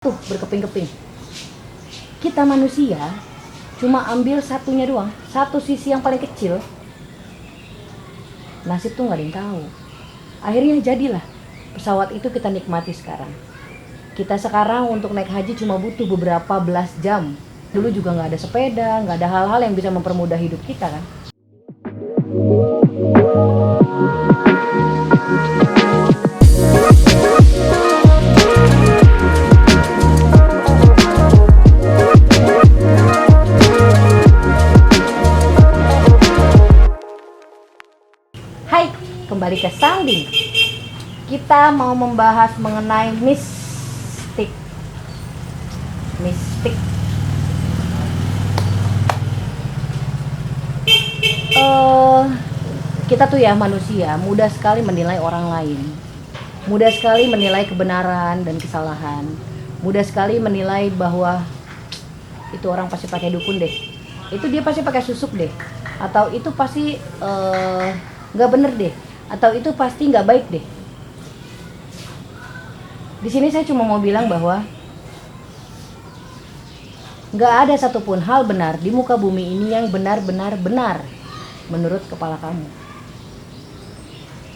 Tuh berkeping-keping. Kita manusia cuma ambil satunya doang, satu sisi yang paling kecil. Nasib tuh nggak ada yang tahu. Akhirnya jadilah pesawat itu kita nikmati sekarang. Kita sekarang untuk naik haji cuma butuh beberapa belas jam. Dulu juga nggak ada sepeda, nggak ada hal-hal yang bisa mempermudah hidup kita kan. Hai, kembali ke Sounding. Kita mau membahas mengenai mistik. Kita tuh ya manusia mudah sekali menilai orang lain. Mudah sekali menilai kebenaran dan kesalahan. Mudah sekali menilai bahwa itu orang pasti pakai dukun deh. Itu dia pasti pakai susuk deh. Atau itu pasti nggak bener deh, atau itu pasti nggak baik deh. Di sini saya cuma mau bilang bahwa nggak ada satupun hal benar di muka bumi ini yang benar-benar benar menurut kepala kamu,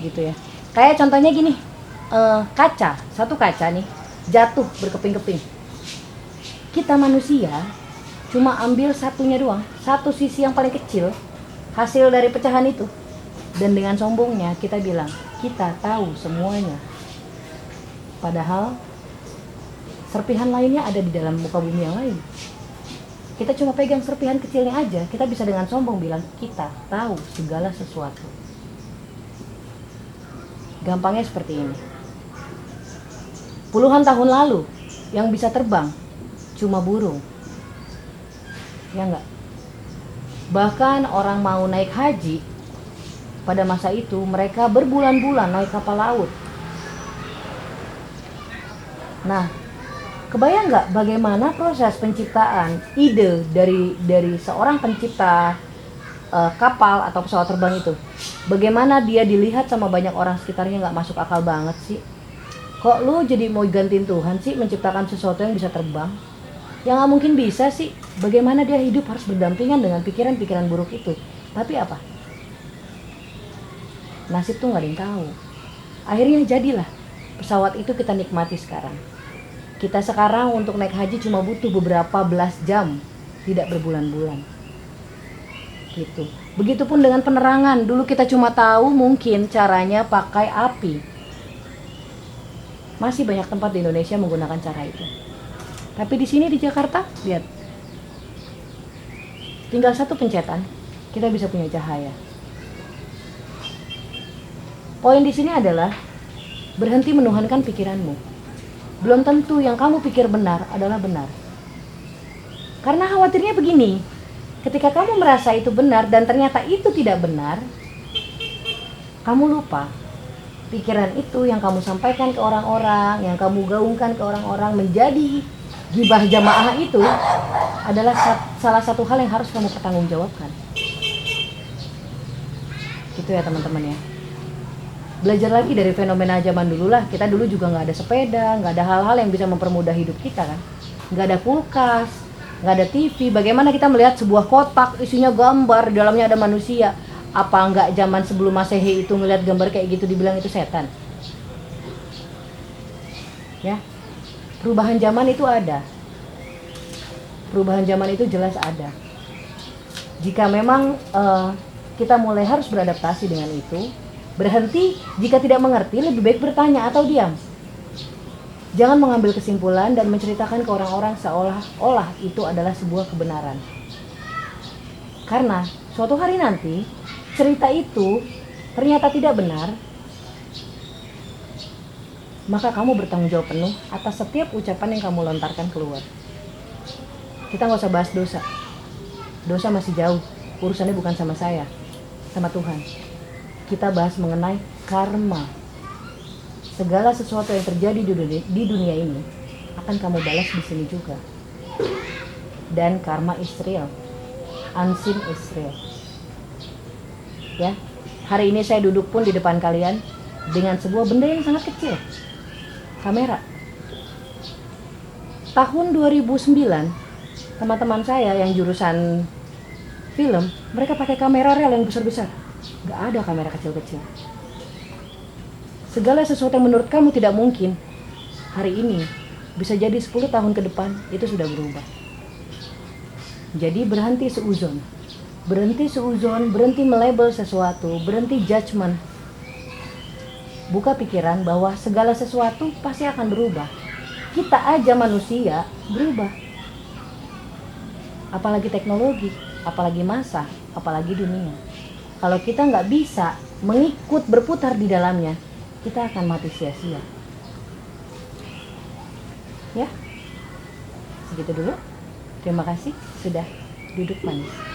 gitu ya. Kayak contohnya gini, satu kaca nih jatuh berkeping-keping. Kita manusia cuma ambil satunya doang, satu sisi yang paling kecil hasil dari pecahan itu. Dan dengan sombongnya kita bilang, kita tahu semuanya. Padahal serpihan lainnya ada di dalam muka bumi yang lain. Kita cuma pegang serpihan kecilnya aja, kita bisa dengan sombong bilang, kita tahu segala sesuatu. Gampangnya seperti ini. Puluhan tahun lalu, yang bisa terbang cuma burung. Ya enggak? Bahkan orang mau naik haji, pada masa itu mereka berbulan-bulan naik kapal laut. Nah, kebayang nggak bagaimana proses penciptaan ide dari seorang pencipta kapal atau pesawat terbang itu? Bagaimana dia dilihat sama banyak orang sekitarnya, nggak masuk akal banget sih. Kok lu jadi mau gantiin Tuhan sih menciptakan sesuatu yang bisa terbang? Ya nggak mungkin bisa sih. Bagaimana dia hidup harus berdampingan dengan pikiran-pikiran buruk itu. Tapi apa? Nasib tuh nggak ada yang tahu. Akhirnya jadilah pesawat itu kita nikmati sekarang. Kita sekarang untuk naik haji cuma butuh beberapa belas jam, tidak berbulan-bulan. Gitu. Begitupun dengan penerangan. Dulu kita cuma tahu mungkin caranya pakai api. Masih banyak tempat di Indonesia menggunakan cara itu. Tapi di sini di Jakarta, lihat. Tinggal satu pencetan, kita bisa punya cahaya. Poin di sini adalah berhenti menuhankan pikiranmu. Belum tentu yang kamu pikir benar adalah benar. Karena khawatirnya begini, ketika kamu merasa itu benar dan ternyata itu tidak benar, kamu lupa pikiran itu yang kamu sampaikan ke orang-orang, yang kamu gaungkan ke orang-orang menjadi gibah jamaah itu adalah salah satu hal yang harus kamu pertanggungjawabkan. Gitu ya teman-teman ya. Belajar lagi dari fenomena zaman dulu lah. Kita dulu juga nggak ada sepeda, nggak ada hal-hal yang bisa mempermudah hidup kita kan. Nggak ada kulkas, nggak ada TV. Bagaimana kita melihat sebuah kotak isinya gambar, di dalamnya ada manusia? Apa nggak zaman sebelum Masehi itu ngelihat gambar kayak gitu dibilang itu setan? Ya, perubahan zaman itu ada. Perubahan zaman itu jelas ada. Jika memang kita mulai harus beradaptasi dengan itu, berhenti jika tidak mengerti, lebih baik bertanya atau diam. Jangan mengambil kesimpulan dan menceritakan ke orang-orang seolah-olah itu adalah sebuah kebenaran. Karena suatu hari nanti cerita itu ternyata tidak benar, maka kamu bertanggung jawab penuh atas setiap ucapan yang kamu lontarkan keluar. Kita nggak usah bahas dosa. Dosa masih jauh, urusannya bukan sama saya, sama Tuhan. Kita bahas mengenai karma. Segala sesuatu yang terjadi di dunia ini akan kamu balas di sini juga. Dan karma is real, unseen is real. Ya, hari ini saya duduk pun di depan kalian dengan sebuah benda yang sangat kecil, kamera. Tahun 2009, teman-teman saya yang jurusan film, mereka pakai kamera rel yang besar-besar. Nggak ada kamera kecil-kecil. Segala sesuatu yang menurut kamu tidak mungkin, hari ini bisa jadi 10 tahun ke depan itu sudah berubah. Jadi berhenti seuzon. Berhenti seuzon, berhenti melabel sesuatu, berhenti judgement. Buka pikiran bahwa segala sesuatu pasti akan berubah. Kita aja manusia berubah. Apalagi teknologi, apalagi masa, apalagi dunia. Kalau kita nggak bisa mengikut berputar di dalamnya, kita akan mati sia-sia. Ya, segitu dulu. Terima kasih sudah duduk manis.